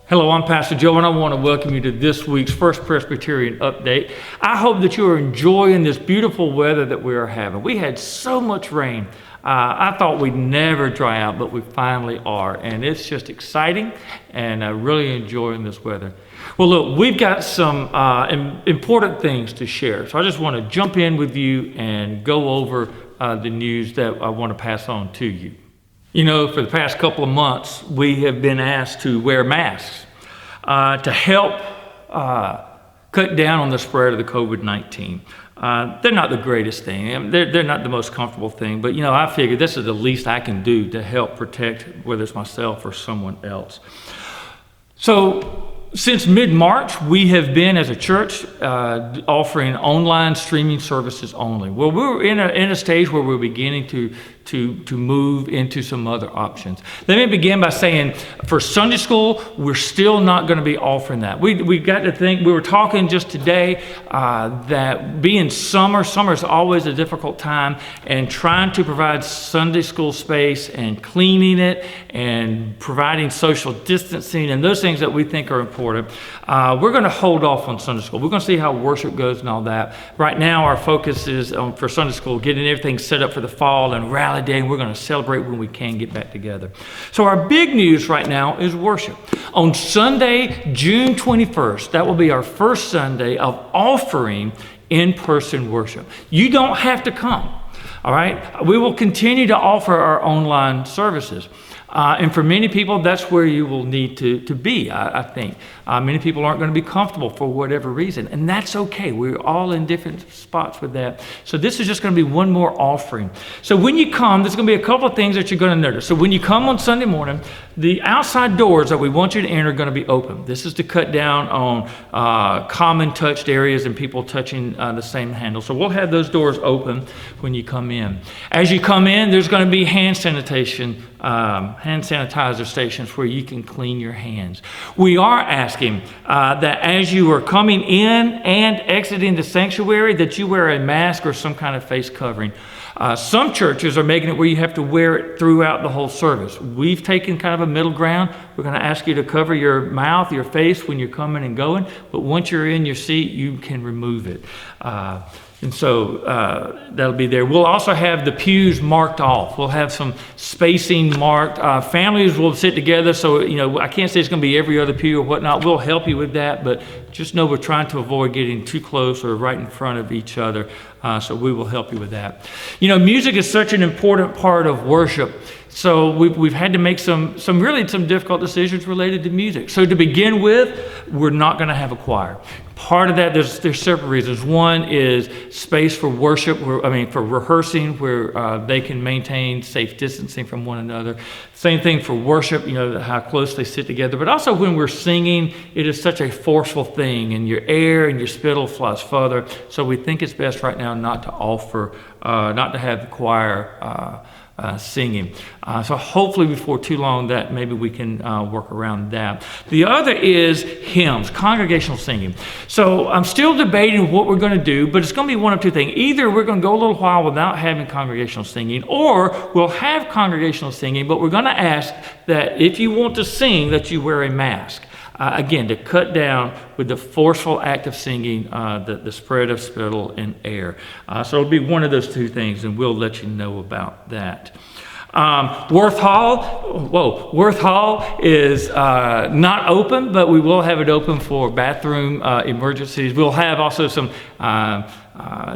Hello, I'm Pastor Joe, and I want to welcome you to this week's First Presbyterian Update. I hope that you are enjoying this beautiful weather that we are having. We had so much rain. I thought we'd never dry out, but we finally are, and it's just exciting, and I'm really enjoying this weather. Well, look, we've got some important things to share, so I just want to jump in with you and go over the news that I want to pass on to you. You know, for the past couple of months, we have been asked to wear masks to help cut down on the spread of the COVID-19. They're not the greatest thing. I mean, they're not the most comfortable thing, but, you know, I figured this is the least I can do to help protect, whether it's myself or someone else. So, since mid-March, we have been, as a church, offering online streaming services only. Well, we're in a stage where we're beginning to move into some other options. Let me begin by saying, for Sunday school, we're still not going to be offering that. We got to think, we were talking just today that being summer is always a difficult time, and trying to provide Sunday school space and cleaning it and providing social distancing and those things that we think are important. We're going to hold off on Sunday school. We're going to see how worship goes and all that. Right now, our focus is for Sunday school, getting everything set up for the fall and rally day, and we're going to celebrate when we can get back together. So our big news right now is worship. On Sunday, June 21st, that will be our first Sunday of offering in-person worship. You don't have to come, all right? We will continue to offer our online services. And for many people, that's where you will need to be, I think. Many people aren't going to be comfortable for whatever reason, and that's okay. We're all in different spots with that. So this is just going to be one more offering. So when you come, there's going to be a couple of things that you're going to notice. So when you come on Sunday morning, the outside doors that we want you to enter are going to be open. This is to cut down on common touched areas and people touching the same handle. So we'll have those doors open when you come in. As you come in, there's going to be hand sanitizer stations where you can clean your hands. We are asking that as you are coming in and exiting the sanctuary, that you wear a mask or some kind of face covering. Some churches are making it where you have to wear it throughout the whole service. We've taken kind of a middle ground. We're going to ask you to cover your mouth, your face when you're coming and going, but once you're in your seat, you can remove it. And so that'll be there. We'll also have the pews marked off. We'll have some spacing marked. Families will sit together, so, you know, I can't say it's going to be every other pew or whatnot. We'll help you with that, but just know we're trying to avoid getting too close or right in front of each other, so we will help you with that. You know, music is such an important part of worship. So we've had to make some difficult decisions related to music. So to begin with, we're not going to have a choir. Part of that, there's several reasons. One is space for worship, for rehearsing, where they can maintain safe distancing from one another. Same thing for worship, you know, how close they sit together. But also when we're singing, it is such a forceful thing, and your air and your spittle flies further. So we think it's best right now not to have the choir singing. So hopefully before too long that maybe we can work around that. The other is hymns, congregational singing. So I'm still debating what we're going to do, but it's going to be one of two things. Either we're going to go a little while without having congregational singing, or we'll have congregational singing, but we're going to ask that if you want to sing, that you wear a mask. Again, to cut down with the forceful act of singing, the spread of spittle and air. So it'll be one of those two things, and we'll let you know about that. Worth Hall is not open, but we will have it open for bathroom emergencies. We'll have also some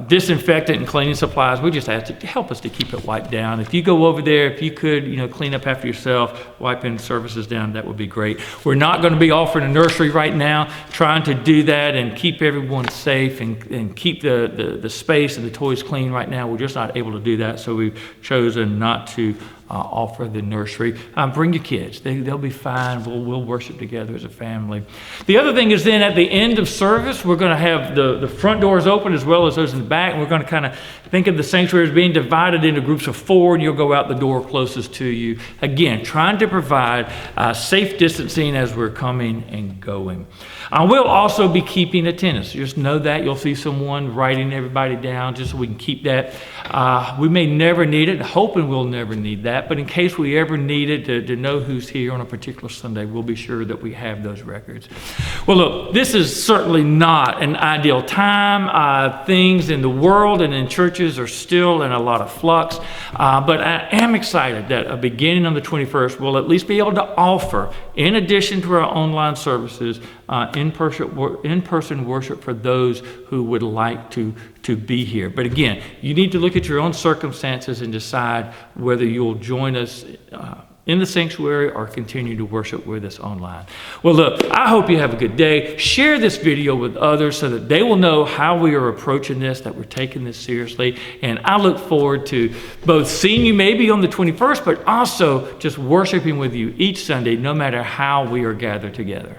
disinfectant and cleaning supplies. We just ask you to help us to keep it wiped down. If you go over there, if you could, you know, clean up after yourself, wiping services down, that would be great. We're not going to be offering a nursery right now, trying to do that and keep everyone safe and keep the space and the toys clean right now. We're just not able to do that, so we've chosen not to offer the nursery. Bring your kids. They'll be fine. We'll worship together as a family. The other thing is then at the end of service, we're going to have the front doors open as well as those in the back. And we're going to kind of think of the sanctuary as being divided into groups of 4, and you'll go out the door closest to you. Again, trying to provide safe distancing as we're coming and going. We'll also be keeping attendance. Just know that. You'll see someone writing everybody down just so we can keep that. We may never need it, hoping we'll never need that. that, but in case we ever needed to know who's here on a particular Sunday, we'll be sure that we have those records. Well, look, this is certainly not an ideal time. Things in the world and in churches are still in a lot of flux, but I am excited that beginning on the 21st, we'll at least be able to offer, in addition to our online services, in-person worship for those who would like to be here. But again, you need to look at your own circumstances and decide whether you'll join us in the sanctuary or continue to worship with us online. Well, look, I hope you have a good day. Share this video with others so that they will know how we are approaching this, that we're taking this seriously. And I look forward to both seeing you maybe on the 21st, but also just worshiping with you each Sunday, no matter how we are gathered together.